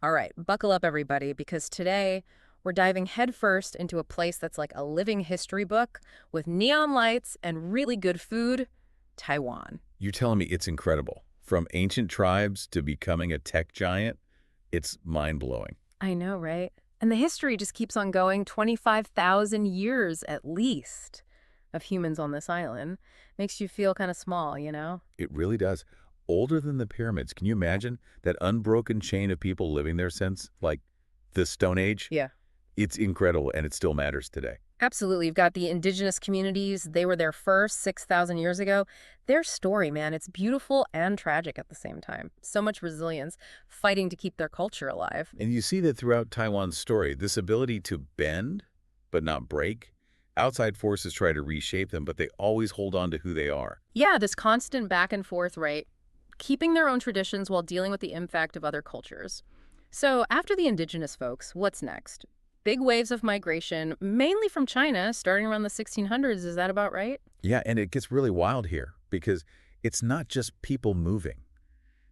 All right, buckle up, everybody, because today we're diving headfirst into a place that's like a living history book with neon lights and really good food, Taiwan. You're telling me it's incredible. From ancient tribes to becoming a tech giant, it's mind-blowing. I know, right? And the history just keeps on going, 25,000 years at least of humans on this island. Makes you feel kind of small, you know? It really does. Older than the pyramids. Can you imagine that unbroken chain of people living there since, like, the Stone Age? Yeah. It's incredible, and it still matters today. Absolutely. You've got the indigenous communities. They were there first 6,000 years ago. Their story, man, it's beautiful and tragic at the same time. So much resilience, fighting to keep their culture alive. And you see that throughout Taiwan's story, this ability to bend but not break. Outside forces try to reshape them, but they always hold on to who they are. Yeah, this constant back and forth, right? Keeping their own traditions while dealing with the impact of other cultures. So after the indigenous folks, what's next? Big waves of migration, mainly from China, starting around the 1600s. Is that about right? Yeah, and it gets really wild here because it's not just people moving.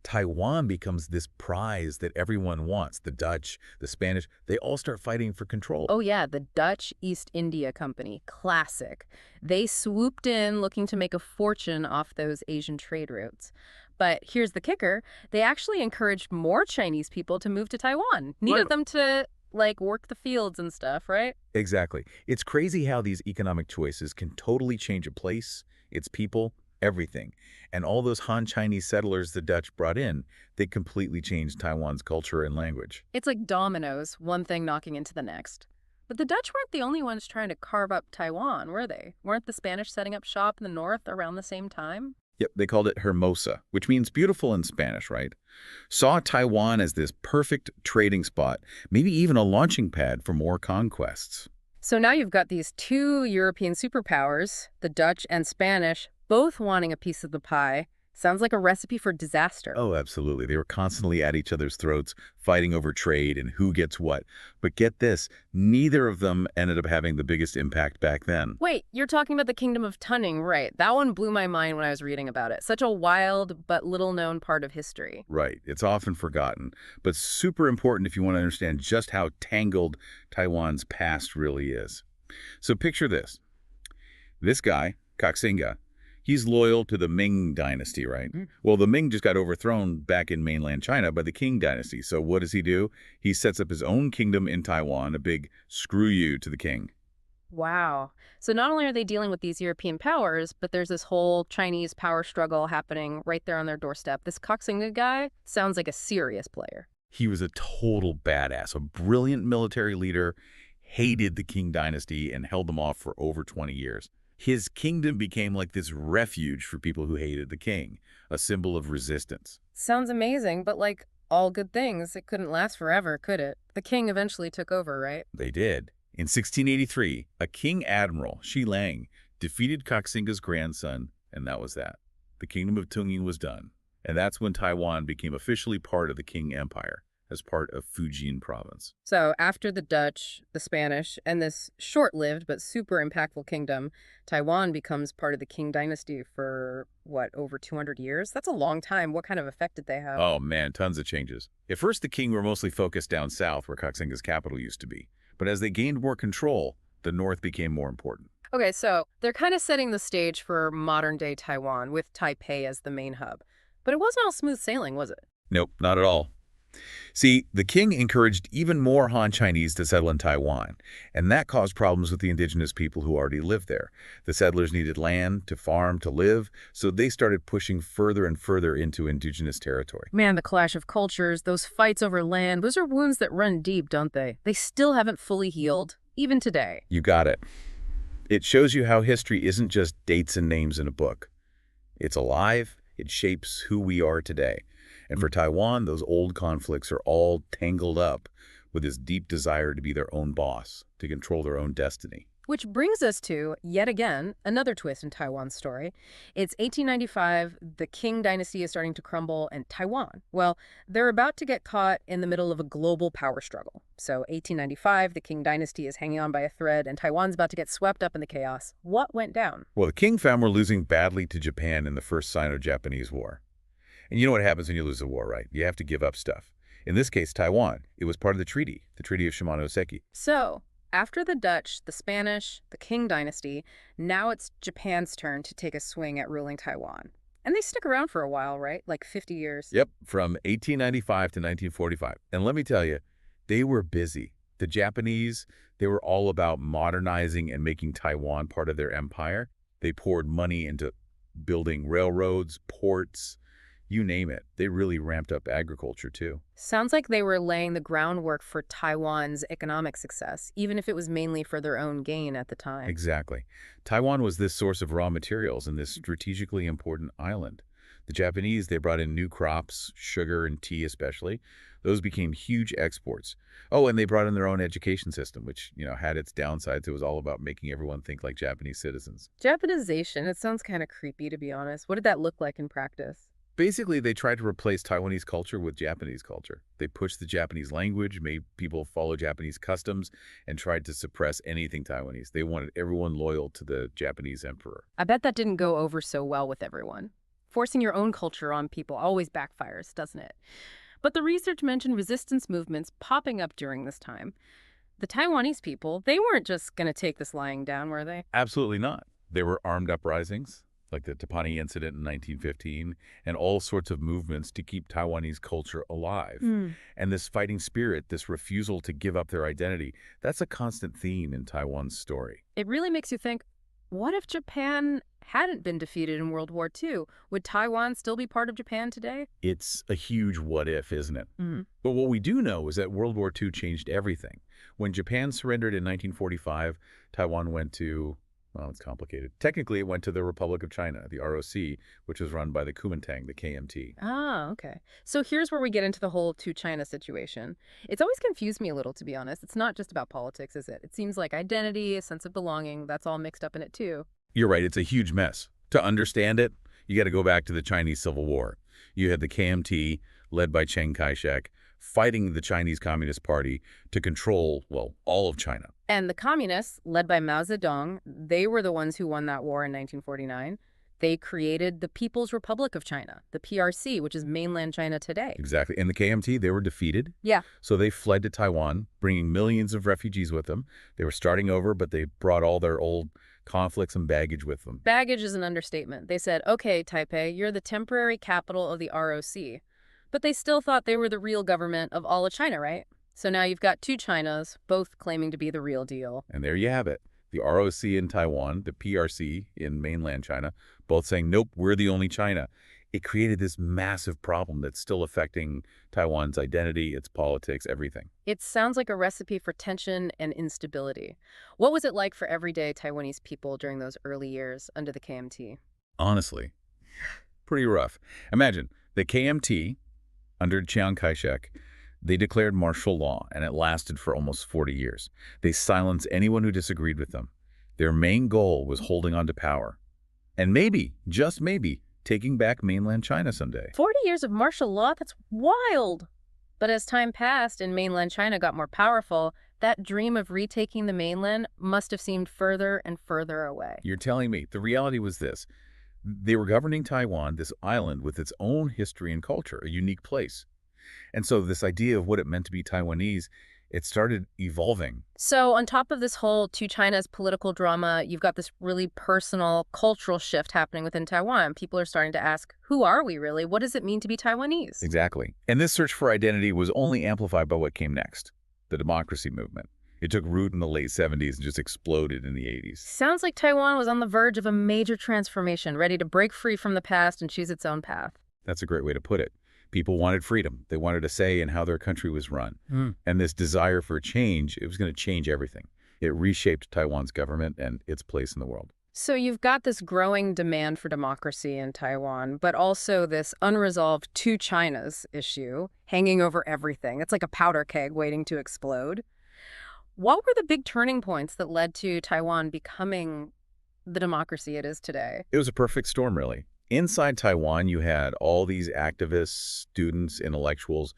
Taiwan becomes this prize that everyone wants. The Dutch, the Spanish, they all start fighting for control. Oh yeah, the Dutch East India Company, classic. They swooped in looking to make a fortune off those Asian trade routes. But here's the kicker, they actually encouraged more Chinese people to move to Taiwan. Needed them to, like, work the fields and stuff, right? Exactly. It's crazy how these economic choices can totally change a place, its people, everything. And all those Han Chinese settlers the Dutch brought in, they completely changed Taiwan's culture and language. It's like dominoes, one thing knocking into the next. But the Dutch weren't the only ones trying to carve up Taiwan, were they? Weren't the Spanish setting up shop in the north around the same time? Yep, they called it Hermosa, which means beautiful in Spanish, right? Saw Taiwan as this perfect trading spot, maybe even a launching pad for more conquests. So now you've got these two European superpowers, the Dutch and Spanish, both wanting a piece of the pie. Sounds like a recipe for disaster. Oh, absolutely. They were constantly at each other's throats, fighting over trade and who gets what. But get this, neither of them ended up having the biggest impact back then. Wait, you're talking about the Kingdom of Tunning, right? That one blew my mind when I was reading about it. Such a wild but little-known part of history. Right. It's often forgotten, but super important if you want to understand just how tangled Taiwan's past really is. So picture this. This guy, Koxinga, he's loyal to the Ming dynasty, right? Well, the Ming just got overthrown back in mainland China by the Qing dynasty. So what does he do? He sets up his own kingdom in Taiwan, a big screw you to the king. Wow. So not only are they dealing with these European powers, but there's this whole Chinese power struggle happening right there on their doorstep. This Koxinga guy sounds like a serious player. He was a total badass, a brilliant military leader, hated the Qing dynasty, and held them off for over 20 years. His kingdom became like this refuge for people who hated the king, a symbol of resistance. Sounds amazing, but like all good things, it couldn't last forever, could it? The king eventually took over, right? They did. In 1683, a king admiral, Shi Lang, defeated Koxinga's grandson, and that was that. The kingdom of Tunging was done. And that's when Taiwan became officially part of the Qing Empire, as part of Fujian province. So after the Dutch, the Spanish, and this short-lived but super impactful kingdom, Taiwan becomes part of the Qing dynasty for, what, over 200 years? That's a long time. What kind of effect did they have? Oh man, tons of changes. At first, the Qing were mostly focused down south where Koxinga's capital used to be. But as they gained more control, the north became more important. Okay, so they're kind of setting the stage for modern-day Taiwan with Taipei as the main hub. But it wasn't all smooth sailing, was it? Nope, not at all. See, the king encouraged even more Han Chinese to settle in Taiwan, and that caused problems with the indigenous people who already lived there. The settlers needed land to farm, to live, so they started pushing further and further into indigenous territory. Man, the clash of cultures, those fights over land, those are wounds that run deep, don't they? They still haven't fully healed, even today. You got it. It shows you how history isn't just dates and names in a book. It's alive, it shapes who we are today. And for Taiwan, those old conflicts are all tangled up with this deep desire to be their own boss, to control their own destiny. Which brings us to, yet again, another twist in Taiwan's story. It's 1895, the Qing dynasty is starting to crumble, and Taiwan, well, they're about to get caught in the middle of a global power struggle. So 1895, the Qing dynasty is hanging on by a thread, and Taiwan's about to get swept up in the chaos. What went down? Well, the Qing family were losing badly to Japan in the First Sino-Japanese War. And you know what happens when you lose a war, right? You have to give up stuff. In this case, Taiwan. It was part of the Treaty of Shimonoseki. So, after the Dutch, the Spanish, the Qing dynasty, now it's Japan's turn to take a swing at ruling Taiwan. And they stick around for a while, right? Like 50 years. Yep, from 1895 to 1945. And let me tell you, they were busy. The Japanese, they were all about modernizing and making Taiwan part of their empire. They poured money into building railroads, ports, you name it. They really ramped up agriculture, too. Sounds like they were laying the groundwork for Taiwan's economic success, even if it was mainly for their own gain at the time. Exactly. Taiwan was this source of raw materials in this strategically important island. The Japanese, they brought in new crops, sugar and tea especially. Those became huge exports. Oh, and they brought in their own education system, which, had its downsides. It was all about making everyone think like Japanese citizens. Japanization, it sounds kind of creepy, to be honest. What did that look like in practice? Basically, they tried to replace Taiwanese culture with Japanese culture. They pushed the Japanese language, made people follow Japanese customs, and tried to suppress anything Taiwanese. They wanted everyone loyal to the Japanese emperor. I bet that didn't go over so well with everyone. Forcing your own culture on people always backfires, doesn't it? But the research mentioned resistance movements popping up during this time. The Taiwanese people, they weren't just going to take this lying down, were they? Absolutely not. There were armed uprisings, like the Trapani incident in 1915, and all sorts of movements to keep Taiwanese culture alive. And this fighting spirit, this refusal to give up their identity, that's a constant theme in Taiwan's story. It really makes you think, what if Japan hadn't been defeated in World War II? Would Taiwan still be part of Japan today? It's a huge what if, isn't it? But what we do know is that World War II changed everything. When Japan surrendered in 1945, Taiwan went to, well, it's complicated. Technically, it went to the Republic of China, the ROC, which was run by the Kuomintang, the KMT. Ah, okay. So here's where we get into the whole two-China situation. It's always confused me a little, to be honest. It's not just about politics, is it? It seems like identity, a sense of belonging, that's all mixed up in it too. You're right, it's a huge mess. To understand it, you got to go back to the Chinese Civil War. You had the KMT, led by Chiang Kai-shek, fighting the Chinese Communist Party to control, well, all of China. And the communists, led by Mao Zedong, they were the ones who won that war in 1949. They created the People's Republic of China, the PRC, which is mainland China today. Exactly. And the KMT, they were defeated. Yeah. So they fled to Taiwan, bringing millions of refugees with them. They were starting over, but they brought all their old conflicts and baggage with them. Baggage is an understatement. They said, okay, Taipei, you're the temporary capital of the ROC. But they still thought they were the real government of all of China, right? So now you've got two Chinas, both claiming to be the real deal. And there you have it. The ROC in Taiwan, the PRC in mainland China, both saying, nope, we're the only China. It created this massive problem that's still affecting Taiwan's identity, its politics, everything. It sounds like a recipe for tension and instability. What was it like for everyday Taiwanese people during those early years under the KMT? Honestly, pretty rough. Imagine, the KMT, under Chiang Kai-shek, they declared martial law, and it lasted for almost 40 years. They silenced anyone who disagreed with them. Their main goal was holding on to power. And maybe, just maybe, taking back mainland China someday. 40 years of martial law? That's wild! But as time passed and mainland China got more powerful, that dream of retaking the mainland must have seemed further and further away. You're telling me. The reality was this. They were governing Taiwan, this island with its own history and culture, a unique place. And so this idea of what it meant to be Taiwanese, it started evolving. So on top of this whole two China's political drama, you've got this really personal cultural shift happening within Taiwan. People are starting to ask, who are we really? What does it mean to be Taiwanese? Exactly. And this search for identity was only amplified by what came next, the democracy movement. It took root in the late 70s and just exploded in the 80s. Sounds like Taiwan was on the verge of a major transformation, ready to break free from the past and choose its own path. That's a great way to put it. People wanted freedom. They wanted a say in how their country was run. And this desire for change, it was going to change everything. It reshaped Taiwan's government and its place in the world. So you've got this growing demand for democracy in Taiwan, but also this unresolved two Chinas issue hanging over everything. It's like a powder keg waiting to explode. What were the big turning points that led to Taiwan becoming the democracy it is today? It was a perfect storm, really. Inside Taiwan, you had all these activists, students, intellectuals.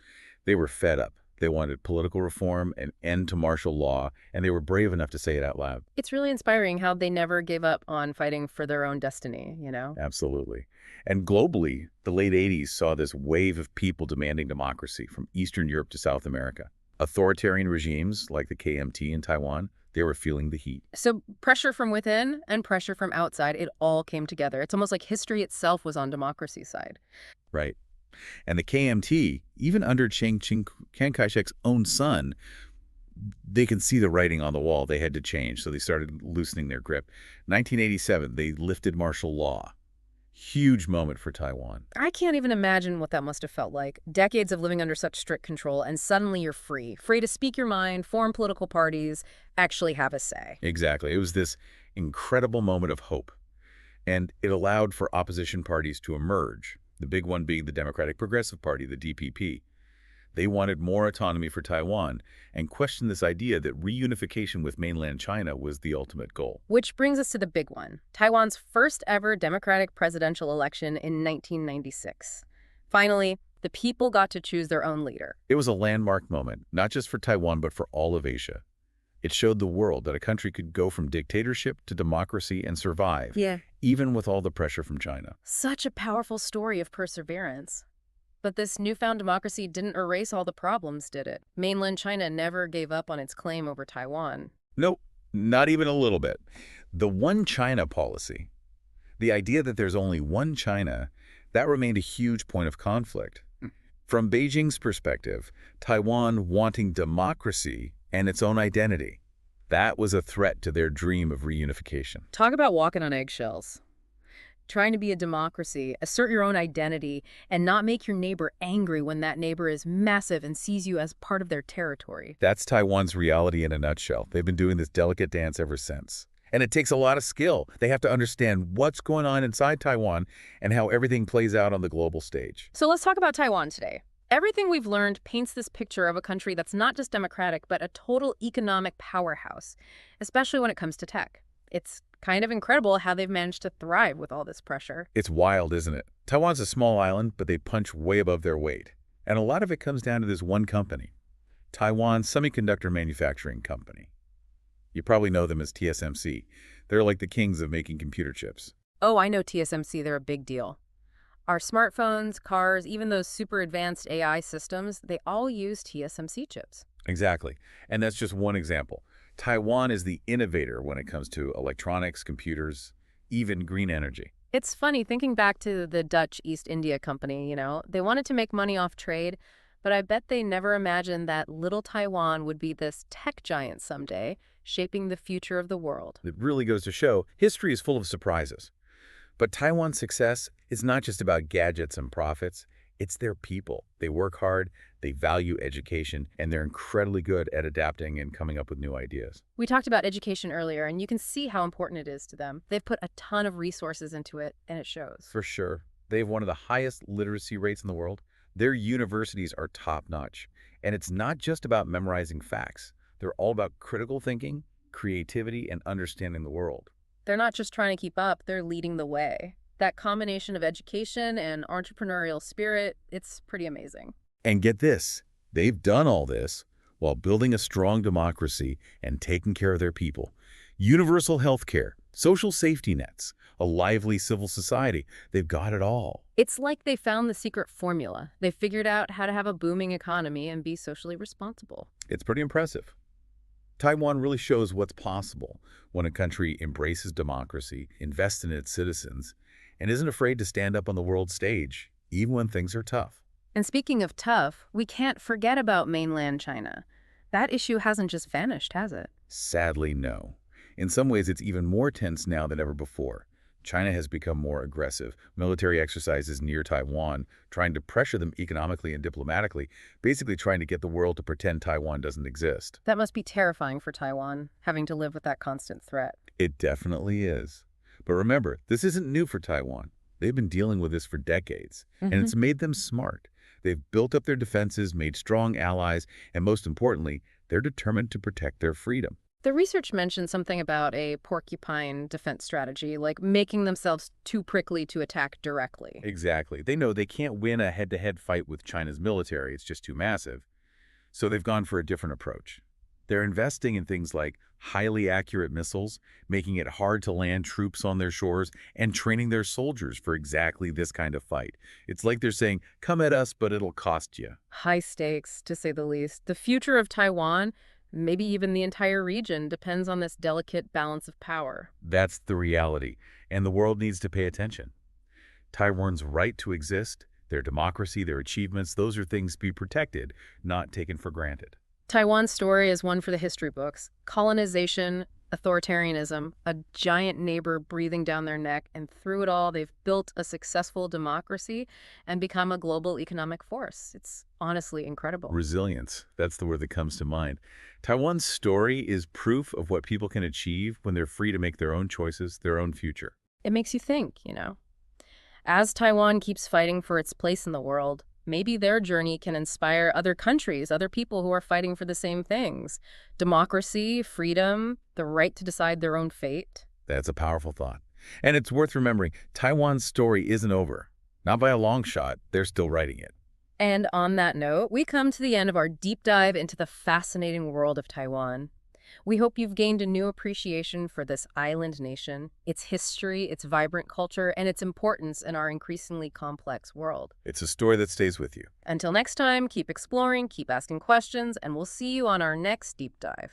They were fed up. They wanted political reform, an end to martial law, and they were brave enough to say it out loud. It's really inspiring how they never gave up on fighting for their own destiny. Absolutely. And globally, the late 80s saw this wave of people demanding democracy from Eastern Europe to South America. Authoritarian regimes like the KMT in Taiwan, they were feeling the heat. So pressure from within and pressure from outside, it all came together. It's almost like history itself was on democracy's side. Right. And the KMT, even under Chiang Kai-shek's own son, they can see the writing on the wall. They had to change, so they started loosening their grip. 1987, they lifted martial law. Huge moment for Taiwan. I can't even imagine what that must have felt like. Decades of living under such strict control, and suddenly you're free. Free to speak your mind, form political parties, actually have a say. Exactly. It was this incredible moment of hope. And it allowed for opposition parties to emerge, the big one being the Democratic Progressive Party, the DPP. They wanted more autonomy for Taiwan and questioned this idea that reunification with mainland China was the ultimate goal. Which brings us to the big one, Taiwan's first ever democratic presidential election in 1996. Finally, the people got to choose their own leader. It was a landmark moment, not just for Taiwan, but for all of Asia. It showed the world that a country could go from dictatorship to democracy and survive, even with all the pressure from China. Such a powerful story of perseverance. But this newfound democracy didn't erase all the problems, did it? Mainland China never gave up on its claim over Taiwan. Nope, not even a little bit. The one China policy, the idea that there's only one China, that remained a huge point of conflict. From Beijing's perspective, Taiwan wanting democracy and its own identity, that was a threat to their dream of reunification. Talk about walking on eggshells. Trying to be a democracy, assert your own identity, and not make your neighbor angry when that neighbor is massive and sees you as part of their territory. That's Taiwan's reality in a nutshell. They've been doing this delicate dance ever since. And it takes a lot of skill. They have to understand what's going on inside Taiwan and how everything plays out on the global stage. So let's talk about Taiwan today. Everything we've learned paints this picture of a country that's not just democratic, but a total economic powerhouse, especially when it comes to tech. It's kind of incredible how they've managed to thrive with all this pressure. It's wild, isn't it? Taiwan's a small island, but they punch way above their weight. And a lot of it comes down to this one company, Taiwan Semiconductor Manufacturing Company. You probably know them as TSMC. They're like the kings of making computer chips. Oh, I know TSMC, they're a big deal. Our smartphones, cars, even those super advanced AI systems, they all use TSMC chips. Exactly. And that's just one example. Taiwan is the innovator when it comes to electronics, computers, even green energy. It's funny thinking back to the Dutch East India Company, they wanted to make money off trade, but I bet they never imagined that little Taiwan would be this tech giant someday, shaping the future of the world. It really goes to show history is full of surprises. But Taiwan's success is not just about gadgets and profits. It's their people. They work hard, they value education, and they're incredibly good at adapting and coming up with new ideas. We talked about education earlier, and you can see how important it is to them. They've put a ton of resources into it, and it shows. For sure. They have one of the highest literacy rates in the world. Their universities are top-notch. And it's not just about memorizing facts. They're all about critical thinking, creativity, and understanding the world. They're not just trying to keep up, they're leading the way. That combination of education and entrepreneurial spirit, it's pretty amazing. And get this, they've done all this while building a strong democracy and taking care of their people. Universal health care, social safety nets, a lively civil society. They've got it all. It's like they found the secret formula. They figured out how to have a booming economy and be socially responsible. It's pretty impressive. Taiwan really shows what's possible when a country embraces democracy, invests in its citizens, and isn't afraid to stand up on the world stage, even when things are tough. And speaking of tough, we can't forget about mainland China. That issue hasn't just vanished, has it? Sadly, no. In some ways, it's even more tense now than ever before. China has become more aggressive. Military exercises near Taiwan, trying to pressure them economically and diplomatically, basically trying to get the world to pretend Taiwan doesn't exist. That must be terrifying for Taiwan, having to live with that constant threat. It definitely is. But remember, this isn't new for Taiwan. They've been dealing with this for decades, and it's made them smart. They've built up their defenses, made strong allies, and most importantly, they're determined to protect their freedom. The research mentioned something about a porcupine defense strategy, like making themselves too prickly to attack directly. Exactly. They know they can't win a head-to-head fight with China's military. It's just too massive. So they've gone for a different approach. They're investing in things like highly accurate missiles, making it hard to land troops on their shores, and training their soldiers for exactly this kind of fight. It's like they're saying, come at us, but it'll cost you. High stakes, to say the least. The future of Taiwan, maybe even the entire region, depends on this delicate balance of power. That's the reality, and the world needs to pay attention. Taiwan's right to exist, their democracy, their achievements, those are things to be protected, not taken for granted. Taiwan's story is one for the history books. Colonization, authoritarianism, a giant neighbor breathing down their neck, and through it all, they've built a successful democracy and become a global economic force. It's honestly incredible. Resilience, that's the word that comes to mind. Taiwan's story is proof of what people can achieve when they're free to make their own choices, their own future. It makes you think, you know. As Taiwan keeps fighting for its place in the world, maybe their journey can inspire other countries, other people who are fighting for the same things. Democracy, freedom, the right to decide their own fate. That's a powerful thought. And it's worth remembering, Taiwan's story isn't over. Not by a long shot, they're still writing it. And on that note, we come to the end of our deep dive into the fascinating world of Taiwan. We hope you've gained a new appreciation for this island nation, its history, its vibrant culture, and its importance in our increasingly complex world. It's a story that stays with you. Until next time, keep exploring, keep asking questions, and we'll see you on our next deep dive.